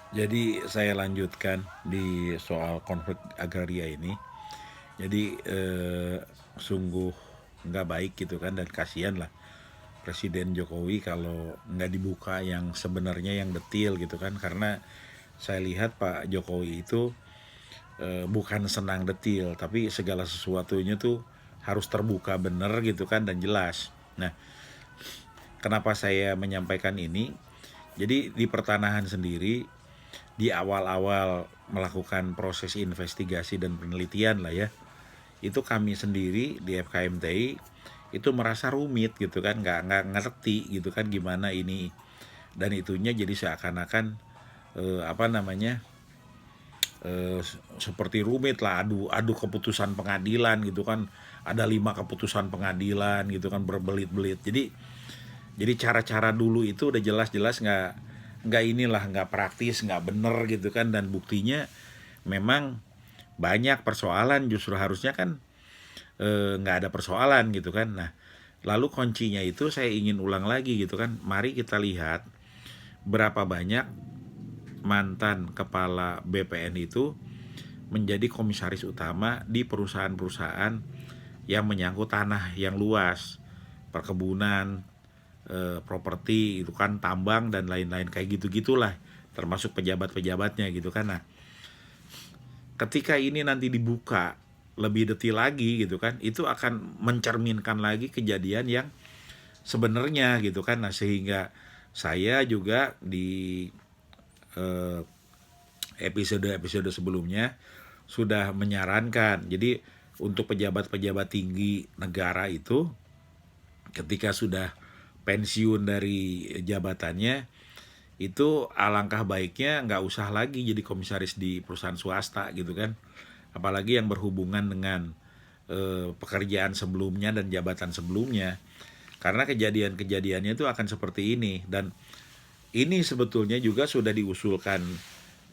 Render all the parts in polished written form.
Jadi saya lanjutkan di soal konflik agraria ini. Jadi sungguh nggak baik gitu kan, dan kasihan lah Presiden Jokowi kalau nggak dibuka yang sebenarnya yang detil gitu kan, karena saya lihat Pak Jokowi itu bukan senang detil, tapi segala sesuatunya tuh harus terbuka bener gitu kan dan jelas. Nah, kenapa saya menyampaikan ini? Jadi di pertanahan sendiri, di awal-awal melakukan proses investigasi dan penelitian lah ya, itu kami sendiri di FKMTI itu merasa rumit gitu kan, nggak ngerti gitu kan gimana ini dan itunya, jadi seakan-akan apa namanya, seperti rumit lah, adu keputusan pengadilan gitu kan, ada 5 keputusan pengadilan gitu kan, berbelit-belit. Jadi cara-cara dulu itu udah jelas-jelas nggak inilah, nggak praktis, nggak bener gitu kan, dan buktinya memang banyak persoalan, justru harusnya kan nggak ada persoalan gitu kan. Nah, lalu kuncinya itu saya ingin ulang lagi gitu kan, mari kita lihat berapa banyak mantan kepala BPN itu menjadi komisaris utama di perusahaan-perusahaan yang menyangkut tanah yang luas, perkebunan, properti itu kan, tambang dan lain-lain kayak gitu-gitulah, termasuk pejabat-pejabatnya gitu kan. Nah, ketika ini nanti dibuka lebih detail lagi gitu kan, itu akan mencerminkan lagi kejadian yang sebenarnya gitu kan. Nah, sehingga saya juga di eh, episode-episode sebelumnya sudah menyarankan, jadi untuk pejabat-pejabat tinggi negara itu ketika sudah pensiun dari jabatannya, itu alangkah baiknya nggak usah lagi jadi komisaris di perusahaan swasta gitu kan, apalagi yang berhubungan dengan pekerjaan sebelumnya dan jabatan sebelumnya, karena kejadian-kejadiannya itu akan seperti ini. Dan ini sebetulnya juga sudah diusulkan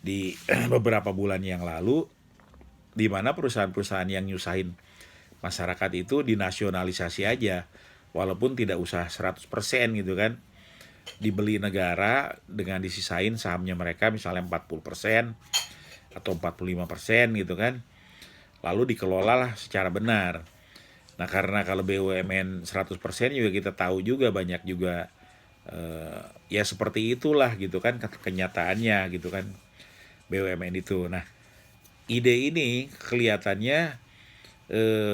di beberapa bulan yang lalu, di mana perusahaan-perusahaan yang nyusahin masyarakat itu dinasionalisasi aja, walaupun tidak usah 100% gitu kan, dibeli negara dengan disisain sahamnya mereka misalnya 40% atau 45% gitu kan, lalu dikelola lah secara benar. Nah, karena kalau BUMN 100% juga kita tahu juga banyak juga ya seperti itulah gitu kan kenyataannya gitu kan, BUMN itu. Nah, ide ini kelihatannya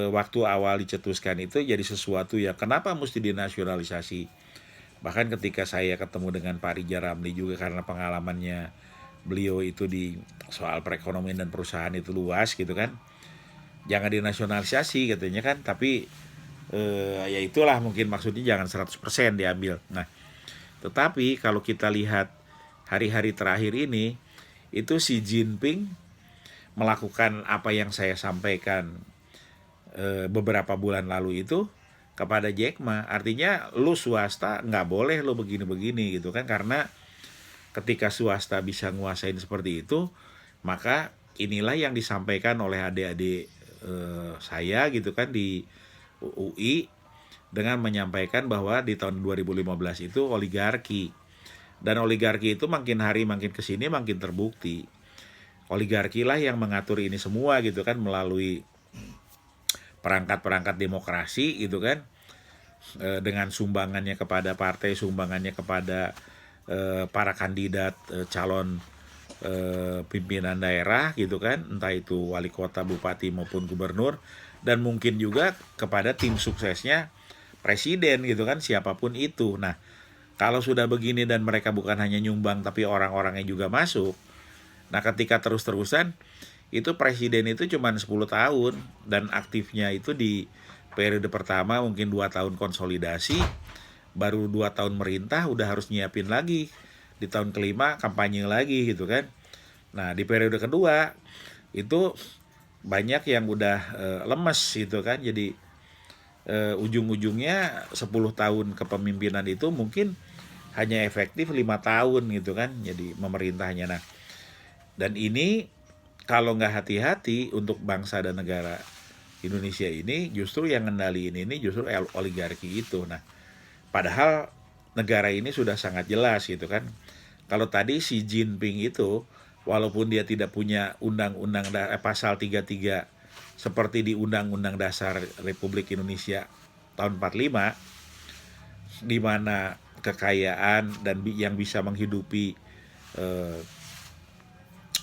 waktu awal dicetuskan itu jadi sesuatu yang kenapa mesti dinasionalisasi. Bahkan ketika saya ketemu dengan Pak Rija Ramli juga, karena pengalamannya beliau itu di soal perekonomian dan perusahaan itu luas gitu kan, jangan dinasionalisasi katanya kan, tapi ya itulah mungkin maksudnya jangan 100% diambil. Nah, tetapi kalau kita lihat hari-hari terakhir ini, itu Xi Jinping melakukan apa yang saya sampaikan beberapa bulan lalu itu kepada Jack Ma. Artinya lu swasta nggak boleh lu begini-begini gitu kan, karena ketika swasta bisa nguasain seperti itu, maka inilah yang disampaikan oleh adik-adik saya gitu kan di UI, dengan menyampaikan bahwa di tahun 2015 itu oligarki, dan oligarki itu makin hari makin kesini makin terbukti oligarki lah yang mengatur ini semua gitu kan, melalui perangkat-perangkat demokrasi gitu kan, dengan sumbangannya kepada partai, sumbangannya kepada para kandidat calon pimpinan daerah gitu kan, entah itu wali kota, bupati maupun gubernur, dan mungkin juga kepada tim suksesnya presiden gitu kan, siapapun itu. Nah, kalau sudah begini dan mereka bukan hanya nyumbang tapi orang-orangnya juga masuk, nah ketika terus-terusan itu presiden itu cuma 10 tahun, dan aktifnya itu di periode pertama mungkin 2 tahun konsolidasi, baru 2 tahun merintah udah harus nyiapin lagi di tahun kelima kampanye lagi gitu kan. Nah, di periode kedua itu banyak yang udah lemes gitu kan, jadi ujung-ujungnya 10 tahun kepemimpinan itu mungkin hanya efektif 5 tahun gitu kan, jadi memerintahnya. Nah, dan ini kalau nggak hati-hati untuk bangsa dan negara Indonesia ini, justru yang ngendaliin ini justru oligarki itu. Nah, padahal negara ini sudah sangat jelas gitu kan, Kalau tadi Xi Jinping itu, walaupun dia tidak punya pasal 33 seperti di Undang-Undang Dasar Republik Indonesia tahun 45, di mana kekayaan dan yang bisa menghidupi eh,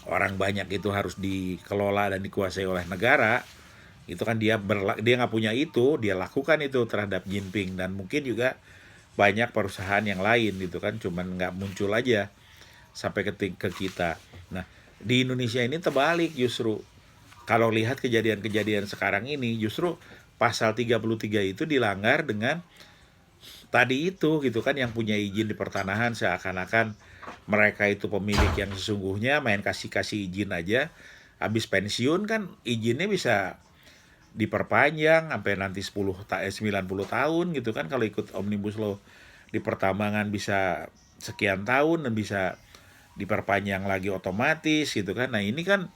orang banyak itu harus dikelola dan dikuasai oleh negara. Itu kan dia nggak punya itu, dia lakukan itu terhadap Jinping, dan mungkin juga banyak perusahaan yang lain gitu kan, cuman nggak muncul aja sampai ke kita. Nah, di Indonesia ini terbalik justru. Kalau lihat kejadian-kejadian sekarang ini, justru pasal 33 itu dilanggar dengan tadi itu gitu kan, yang punya izin di pertanahan seakan-akan mereka itu pemilik yang sesungguhnya, main kasih-kasih izin aja. Habis pensiun kan izinnya bisa diperpanjang sampai nanti 90 tahun gitu kan, kalau ikut Omnibus Law. Di pertambangan bisa sekian tahun dan bisa diperpanjang lagi otomatis gitu kan. Nah, ini kan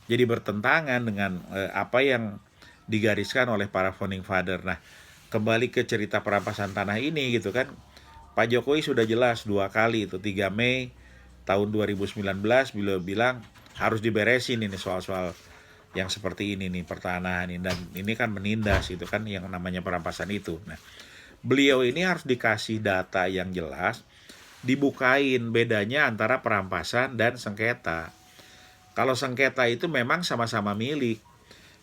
jadi bertentangan dengan apa yang digariskan oleh para founding father. Nah, kembali ke cerita perampasan tanah ini gitu kan, Pak Jokowi sudah jelas 2 kali itu, 3 Mei tahun 2019 beliau bilang harus diberesin ini soal-soal yang seperti ini nih, pertanahan ini, dan ini kan menindas itu kan yang namanya perampasan itu. Nah, beliau ini harus dikasih data yang jelas, dibukain bedanya antara perampasan dan sengketa. Kalau sengketa itu memang sama-sama milik,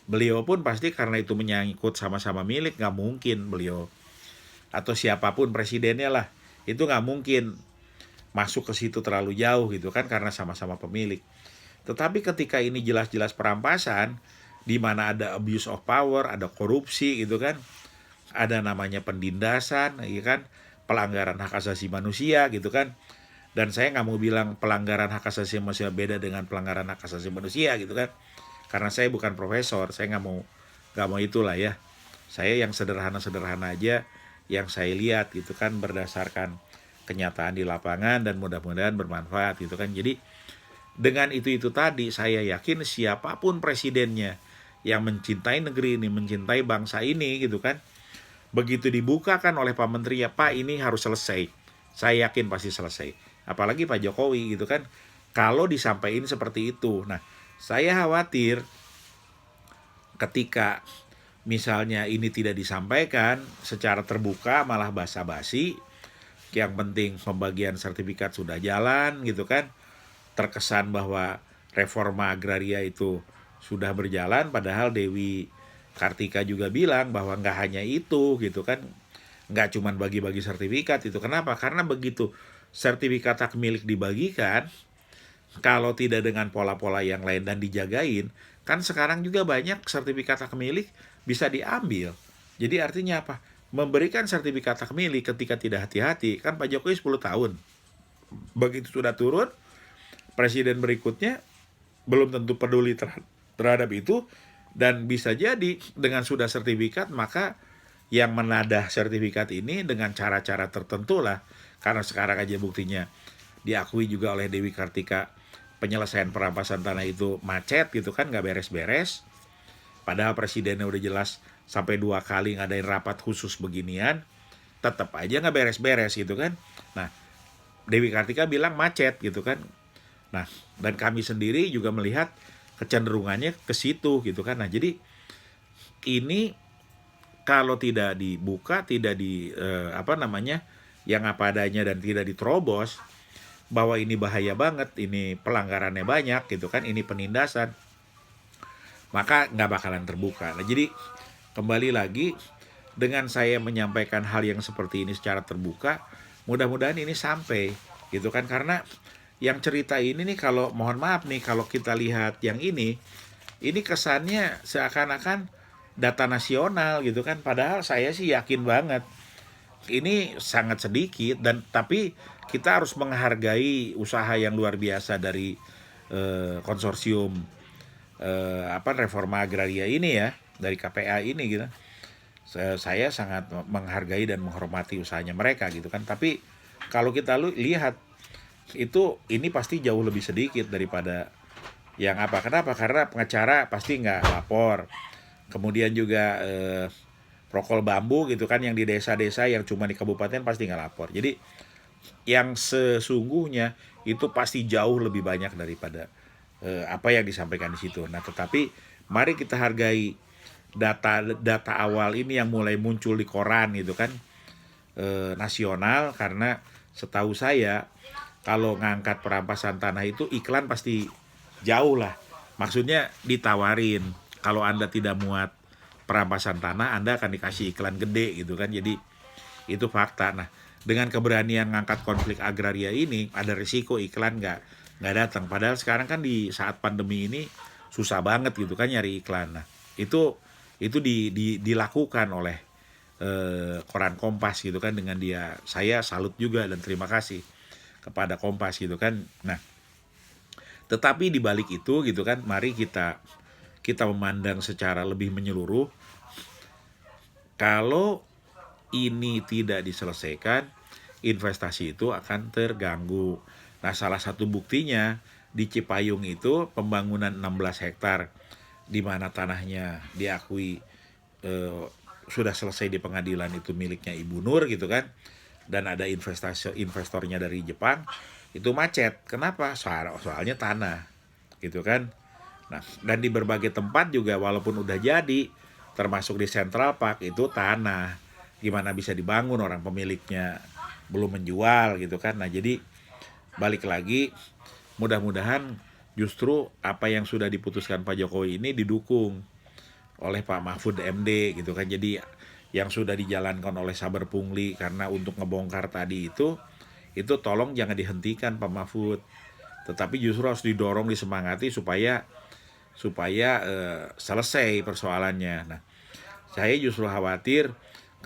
beliau pun pasti karena itu menyangkut sama-sama milik, nggak mungkin beliau atau siapapun presidennya lah, itu nggak mungkin masuk ke situ terlalu jauh gitu kan, karena sama-sama pemilik. Tetapi ketika ini jelas-jelas perampasan, di mana ada abuse of power, ada korupsi gitu kan, ada namanya penindasan, ya kan, pelanggaran hak asasi manusia gitu kan. Dan saya nggak mau bilang pelanggaran hak asasi manusia beda dengan pelanggaran hak asasi manusia gitu kan, karena saya bukan profesor, saya nggak mau itulah ya. Saya yang sederhana-sederhana aja yang saya lihat gitu kan, berdasarkan kenyataan di lapangan, dan mudah-mudahan bermanfaat gitu kan. Jadi dengan itu tadi, saya yakin siapapun presidennya yang mencintai negeri ini, mencintai bangsa ini gitu kan, begitu dibukakan oleh Pak Menteri, ya Pak ini harus selesai, saya yakin pasti selesai. Apalagi Pak Jokowi gitu kan, kalau disampaikan seperti itu. Nah, saya khawatir ketika misalnya ini tidak disampaikan secara terbuka, malah basa-basi, yang penting pembagian sertifikat sudah jalan gitu kan, terkesan bahwa reforma agraria itu sudah berjalan, padahal Dewi Kartika juga bilang bahwa nggak hanya itu gitu kan, nggak cuman bagi-bagi sertifikat itu. Kenapa? Karena begitu sertifikat hak milik dibagikan, kalau tidak dengan pola-pola yang lain dan dijagain, kan sekarang juga banyak sertifikat hak milik bisa diambil. Jadi artinya apa? Memberikan sertifikat hak milik ketika tidak hati-hati, kan Pak Jokowi 10 tahun. Begitu sudah turun, presiden berikutnya belum tentu peduli terhadap itu, dan bisa jadi dengan sudah sertifikat, maka yang menadah sertifikat ini dengan cara-cara tertentu lah, karena sekarang aja buktinya diakui juga oleh Dewi Kartika, penyelesaian perampasan tanah itu macet gitu kan, nggak beres-beres, padahal presidennya udah jelas sampai 2 kali ngadain rapat khusus beginian, tetap aja nggak beres-beres gitu kan. Nah, Dewi Kartika bilang macet gitu kan. Nah, dan kami sendiri juga melihat kecenderungannya ke situ gitu kan. Nah, jadi ini kalau tidak dibuka, tidak yang apa adanya, dan tidak diterobos bahwa ini bahaya banget, ini pelanggarannya banyak gitu kan, ini penindasan, maka nggak bakalan terbuka. Nah, jadi kembali lagi, dengan saya menyampaikan hal yang seperti ini secara terbuka, mudah-mudahan ini sampai gitu kan. Karena yang cerita ini nih, kalau mohon maaf nih, kalau kita lihat yang ini kesannya seakan-akan data nasional gitu kan, padahal saya sih yakin banget ini sangat sedikit, dan tapi kita harus menghargai usaha yang luar biasa dari konsorsium reforma agraria ini ya, dari KPA ini gitu. Saya sangat menghargai dan menghormati usahanya mereka gitu kan. Tapi kalau kita lihat itu, ini pasti jauh lebih sedikit daripada yang apa. Kenapa? Karena pengacara pasti nggak lapor. Kemudian juga prokol bambu gitu kan, yang di desa-desa yang cuma di kabupaten pasti nggak lapor. Jadi yang sesungguhnya itu pasti jauh lebih banyak daripada apa yang disampaikan di situ. Nah, tetapi mari kita hargai data awal ini yang mulai muncul di koran gitu kan, nasional, karena setahu saya kalau ngangkat perampasan tanah itu iklan pasti jauh lah. Maksudnya ditawarin kalau Anda tidak muat perampasan tanah, Anda akan dikasih iklan gede gitu kan. Jadi itu fakta. Nah, dengan keberanian ngangkat konflik agraria ini, ada risiko iklan nggak datang. Padahal sekarang kan di saat pandemi ini susah banget gitu kan nyari iklan. Nah, itu dilakukan oleh koran Kompas gitu kan, dengan dia. Saya salut juga dan terima kasih kepada Kompas gitu kan. Nah, tetapi di balik itu gitu kan, mari kita memandang secara lebih menyeluruh. Kalau ini tidak diselesaikan, investasi itu akan terganggu. Nah, salah satu buktinya di Cipayung itu pembangunan 16 hektar di mana tanahnya diakui sudah selesai di pengadilan itu miliknya Ibu Nur gitu kan, dan ada investornya dari Jepang, itu macet. Kenapa? Soalnya tanah gitu kan. Nah, dan di berbagai tempat juga walaupun udah jadi, termasuk di Central Park itu tanah, gimana bisa dibangun, orang pemiliknya belum menjual gitu kan. Nah, jadi balik lagi, mudah-mudahan justru apa yang sudah diputuskan Pak Jokowi ini didukung oleh Pak Mahfud MD gitu kan. Jadi yang sudah dijalankan oleh Saber Pungli karena untuk ngebongkar tadi itu tolong jangan dihentikan Pak Mahfud, tetapi justru harus didorong, disemangati supaya selesai persoalannya. Nah, saya justru khawatir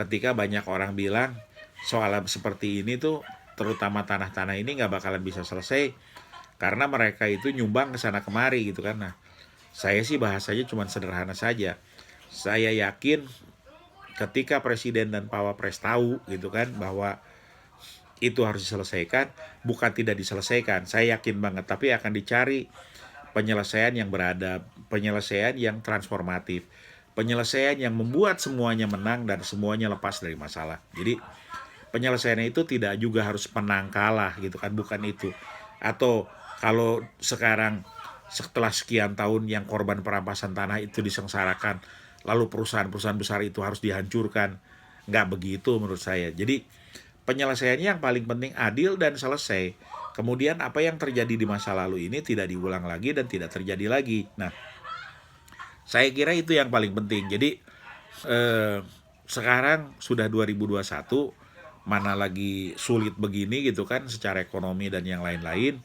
ketika banyak orang bilang soal seperti ini tuh, terutama tanah-tanah ini nggak bakalan bisa selesai karena mereka itu nyumbang ke sana kemari gitu kan. Nah, saya sih bahasanya cuma sederhana saja. Saya yakin ketika Presiden dan Pak Wapres tahu gitu kan bahwa itu harus diselesaikan, bukan tidak diselesaikan, saya yakin banget, tapi akan dicari penyelesaian yang beradab, penyelesaian yang transformatif, penyelesaian yang membuat semuanya menang dan semuanya lepas dari masalah. Jadi penyelesaiannya itu tidak juga harus menang kalah gitu kan, bukan itu. Atau kalau sekarang setelah sekian tahun yang korban perampasan tanah itu disengsarakan, lalu perusahaan-perusahaan besar itu harus dihancurkan. Nggak begitu menurut saya. Jadi penyelesaiannya yang paling penting adil dan selesai. Kemudian apa yang terjadi di masa lalu ini tidak diulang lagi dan tidak terjadi lagi. Nah, saya kira itu yang paling penting. Jadi sekarang sudah 2021, mana lagi sulit begini gitu kan secara ekonomi dan yang lain-lain.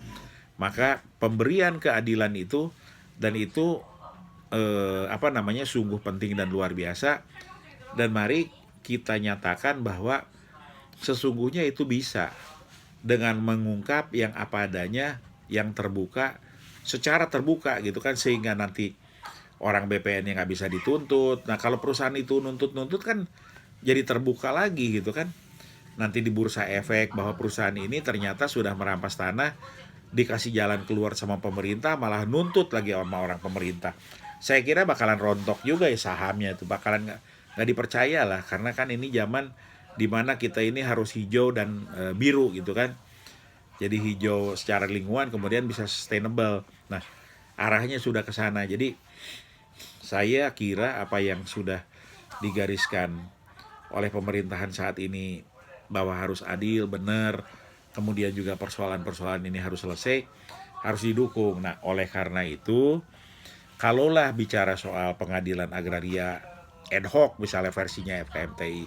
Maka pemberian keadilan itu, dan itu sungguh penting dan luar biasa. Dan mari kita nyatakan bahwa sesungguhnya itu bisa dengan mengungkap yang apa adanya, yang terbuka, secara terbuka gitu kan, sehingga nanti orang BPN yang nggak bisa dituntut. Nah, kalau perusahaan itu nuntut kan jadi terbuka lagi gitu kan. Nanti di bursa efek bahwa perusahaan ini ternyata sudah merampas tanah, dikasih jalan keluar sama pemerintah, malah nuntut lagi sama orang pemerintah. Saya kira bakalan rontok juga ya sahamnya, itu bakalan nggak dipercaya lah, karena kan ini zaman dimana kita ini harus hijau dan biru gitu kan. Jadi hijau secara lingkungan, kemudian bisa sustainable. Nah, arahnya sudah ke sana. Jadi saya kira apa yang sudah digariskan oleh pemerintahan saat ini bahwa harus adil, benar, kemudian juga persoalan-persoalan ini harus selesai, harus didukung. Nah, oleh karena itu, kalaulah bicara soal pengadilan agraria ad hoc, misalnya versinya FKMTI,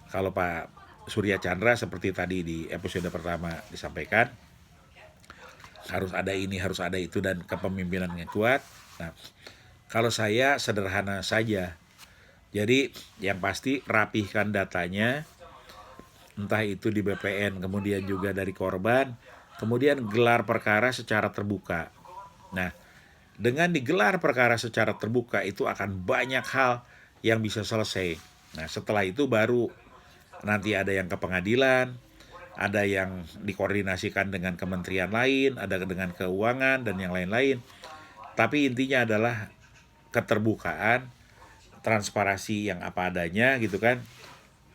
kalau Pak Surya Chandra seperti tadi di episode pertama disampaikan, harus ada ini, harus ada itu, dan kepemimpinan yang kuat. Nah, kalau saya sederhana saja. Jadi yang pasti rapihkan datanya, entah itu di BPN, kemudian juga dari korban, kemudian gelar perkara secara terbuka. Nah, dengan digelar perkara secara terbuka itu akan banyak hal yang bisa selesai. Nah, setelah itu baru nanti ada yang ke pengadilan, ada yang dikoordinasikan dengan kementerian lain, ada dengan keuangan dan yang lain-lain. Tapi intinya adalah keterbukaan, transparansi yang apa adanya gitu kan,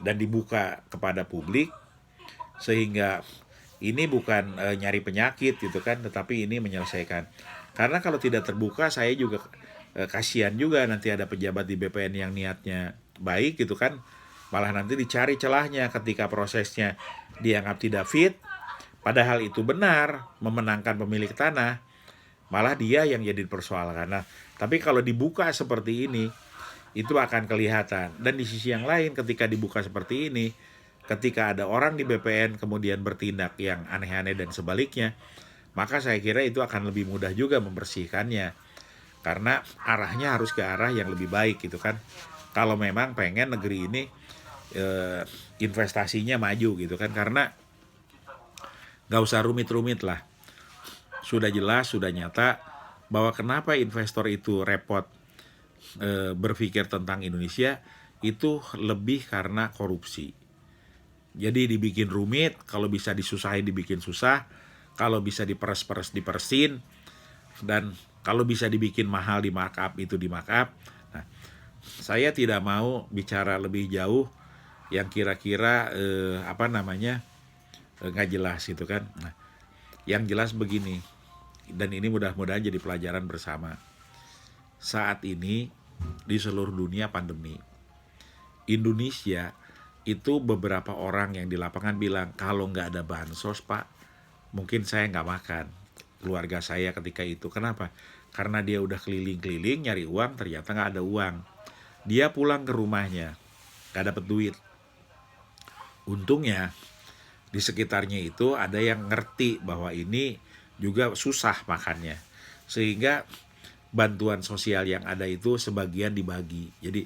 dan dibuka kepada publik, sehingga ini bukan nyari penyakit gitu kan, tetapi ini menyelesaikan. Karena kalau tidak terbuka, saya juga kasihan juga nanti ada pejabat di BPN yang niatnya baik gitu kan, malah nanti dicari celahnya ketika prosesnya dianggap tidak fit, padahal itu benar memenangkan pemilik tanah, malah dia yang jadi dipersoalkan. Nah, tapi kalau dibuka seperti ini, itu akan kelihatan. Dan di sisi yang lain, ketika dibuka seperti ini, ketika ada orang di BPN kemudian bertindak yang aneh-aneh dan sebaliknya, maka saya kira itu akan lebih mudah juga membersihkannya. Karena arahnya harus ke arah yang lebih baik gitu kan. Kalau memang pengen negeri ini investasinya maju gitu kan. Karena gak usah rumit-rumit lah. Sudah jelas, sudah nyata bahwa kenapa investor itu repot berpikir tentang Indonesia, itu lebih karena korupsi. Jadi dibikin rumit, kalau bisa disusahin dibikin susah, kalau bisa diperes-peres dipersin, dan kalau bisa dibikin mahal di markup itu di markup. Nah, saya tidak mau bicara lebih jauh yang kira-kira nggak jelas gitu kan. Nah, yang jelas begini, dan ini mudah-mudahan jadi pelajaran bersama. Saat ini di seluruh dunia pandemi, Indonesia itu beberapa orang yang di lapangan bilang, kalau nggak ada bansos Pak, mungkin saya nggak makan. Keluarga saya ketika itu, kenapa? Karena dia udah keliling-keliling nyari uang, ternyata nggak ada uang. Dia pulang ke rumahnya, nggak dapet duit. Untungnya di sekitarnya itu ada yang ngerti bahwa ini juga susah makannya, sehingga bantuan sosial yang ada itu sebagian dibagi. Jadi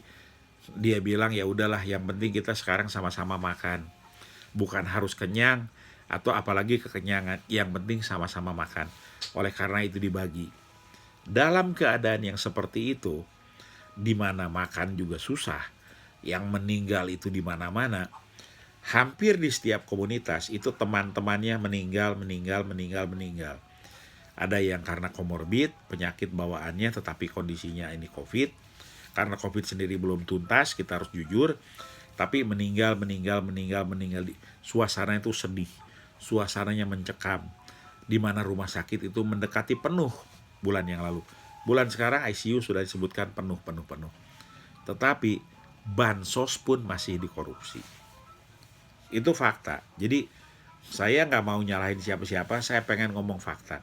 dia bilang ya udahlah, yang penting kita sekarang sama-sama makan, bukan harus kenyang atau apalagi kekenyangan, yang penting sama-sama makan. Oleh karena itu dibagi. Dalam keadaan yang seperti itu, di mana makan juga susah, yang meninggal itu di mana-mana, hampir di setiap komunitas itu teman-temannya meninggal. Ada yang karena komorbid, penyakit bawaannya tetapi kondisinya ini COVID. Karena COVID sendiri belum tuntas, kita harus jujur. Tapi meninggal. Suasana itu sedih, suasananya mencekam. Di mana rumah sakit itu mendekati penuh bulan yang lalu. Bulan sekarang ICU sudah disebutkan penuh. Tetapi bansos pun masih dikorupsi. Itu fakta. Jadi saya nggak mau nyalahin siapa-siapa, saya pengen ngomong fakta.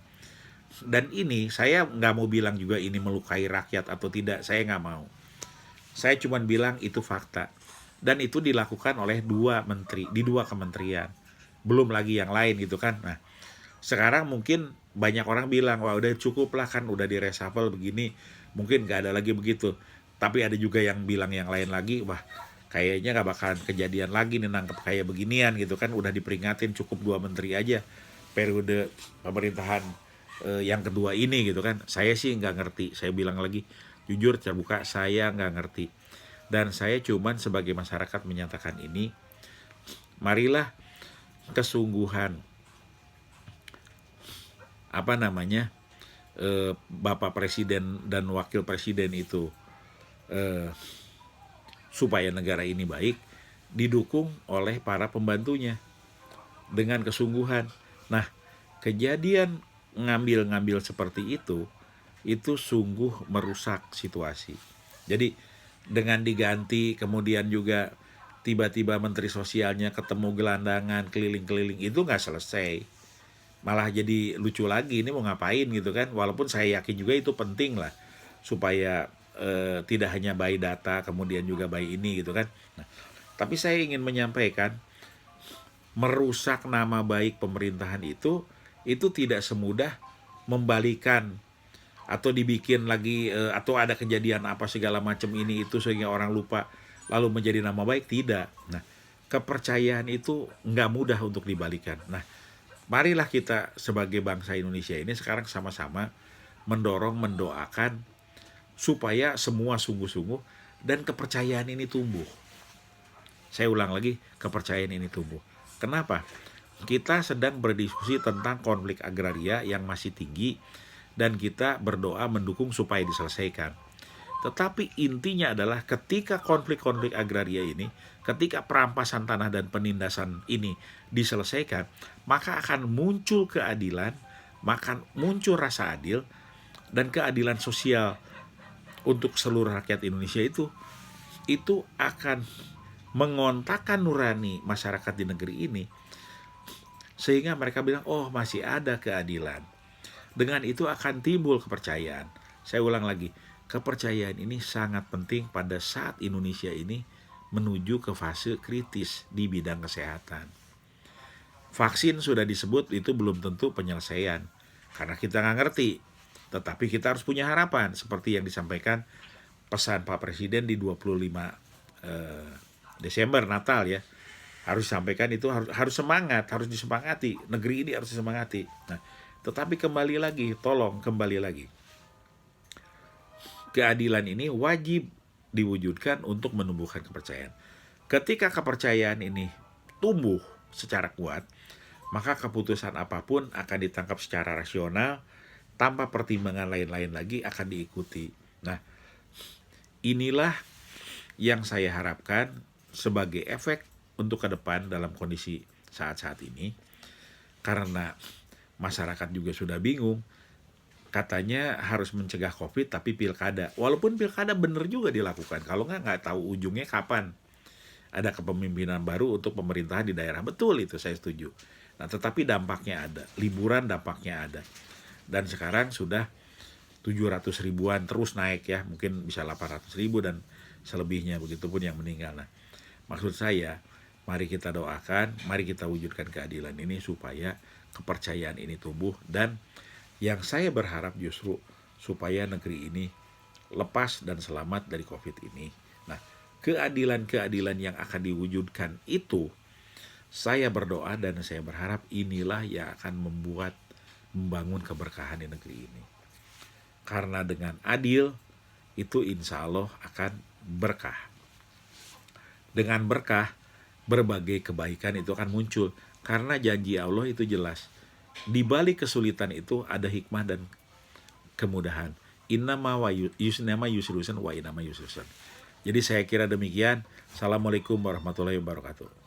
Dan ini saya nggak mau bilang juga ini melukai rakyat atau tidak, saya nggak mau. Saya cuma bilang itu fakta. Dan itu dilakukan oleh 2 menteri, di 2 kementerian. Belum lagi yang lain gitu kan. Nah, sekarang mungkin banyak orang bilang, wah udah cukup lah kan, udah di reshuffle begini, mungkin nggak ada lagi begitu. Tapi ada juga yang bilang yang lain lagi, wah kayaknya nggak bakalan kejadian lagi nih nangkep kayak beginian gitu kan. Udah diperingatin, cukup 2 menteri aja periode pemerintahan yang kedua ini gitu kan. Saya sih nggak ngerti, saya bilang lagi jujur terbuka, saya nggak ngerti. Dan saya cuman sebagai masyarakat menyatakan ini, marilah kesungguhan Bapak Presiden dan Wakil Presiden itu supaya negara ini baik, didukung oleh para pembantunya dengan kesungguhan. Nah, kejadian ngambil seperti itu sungguh merusak situasi. Jadi dengan diganti, kemudian juga tiba-tiba menteri sosialnya ketemu gelandangan keliling-keliling, itu nggak selesai, malah jadi lucu lagi, ini mau ngapain gitu kan. Walaupun saya yakin juga itu penting lah supaya tidak hanya by data, kemudian juga by ini gitu kan. Nah, tapi saya ingin menyampaikan, merusak nama baik pemerintahan itu tidak semudah membalikan atau dibikin lagi atau ada kejadian apa segala macam ini itu sehingga orang lupa lalu menjadi nama baik. Tidak. Nah, kepercayaan itu nggak mudah untuk dibalikan. Nah, marilah kita sebagai bangsa Indonesia ini sekarang sama-sama mendorong, mendoakan supaya semua sungguh-sungguh dan kepercayaan ini tumbuh. Saya ulang lagi, kepercayaan ini tumbuh. Kenapa? Kita sedang berdiskusi tentang konflik agraria yang masih tinggi dan kita berdoa mendukung supaya diselesaikan. Tetapi intinya adalah ketika konflik-konflik agraria ini, ketika perampasan tanah dan penindasan ini diselesaikan, maka akan muncul keadilan, maka muncul rasa adil dan keadilan sosial untuk seluruh rakyat Indonesia. Itu akan mengontakkan nurani masyarakat di negeri ini, sehingga mereka bilang, oh masih ada keadilan. Dengan itu akan timbul kepercayaan. Saya ulang lagi, kepercayaan ini sangat penting pada saat Indonesia ini menuju ke fase kritis di bidang kesehatan. Vaksin sudah disebut, itu belum tentu penyelesaian, karena kita nggak ngerti. Tetapi kita harus punya harapan, seperti yang disampaikan pesan Pak Presiden di 25 Desember, Natal ya. Harus disampaikan, itu harus semangat, harus disemangati. Negeri ini harus disemangati. Nah, tetapi kembali lagi, tolong kembali lagi. Keadilan ini wajib diwujudkan untuk menumbuhkan kepercayaan. Ketika kepercayaan ini tumbuh secara kuat, maka keputusan apapun akan ditangkap secara rasional, tanpa pertimbangan lain-lain lagi akan diikuti. Nah, inilah yang saya harapkan sebagai efek untuk ke depan dalam kondisi saat-saat ini. Karena masyarakat juga sudah bingung, katanya harus mencegah COVID tapi pilkada. Walaupun pilkada benar juga dilakukan, kalau nggak tahu ujungnya kapan ada kepemimpinan baru untuk pemerintahan di daerah. Betul, itu saya setuju. Nah, tetapi dampaknya ada, liburan dampaknya ada. Dan sekarang sudah 700 ribuan, terus naik ya, mungkin bisa 800 ribu dan selebihnya, begitupun yang meninggal. Nah, maksud saya, mari kita doakan, mari kita wujudkan keadilan ini supaya kepercayaan ini tumbuh, dan yang saya berharap justru supaya negeri ini lepas dan selamat dari COVID ini. Nah, keadilan-keadilan yang akan diwujudkan itu, saya berdoa dan saya berharap inilah yang akan membangun keberkahan di negeri ini. Karena dengan adil, itu insya Allah akan berkah. Dengan berkah, berbagai kebaikan itu akan muncul. Karena janji Allah itu jelas. Di balik kesulitan itu ada hikmah dan kemudahan. Innama yusrusan wa innama yusrusan. Jadi saya kira demikian. Assalamualaikum warahmatullahi wabarakatuh.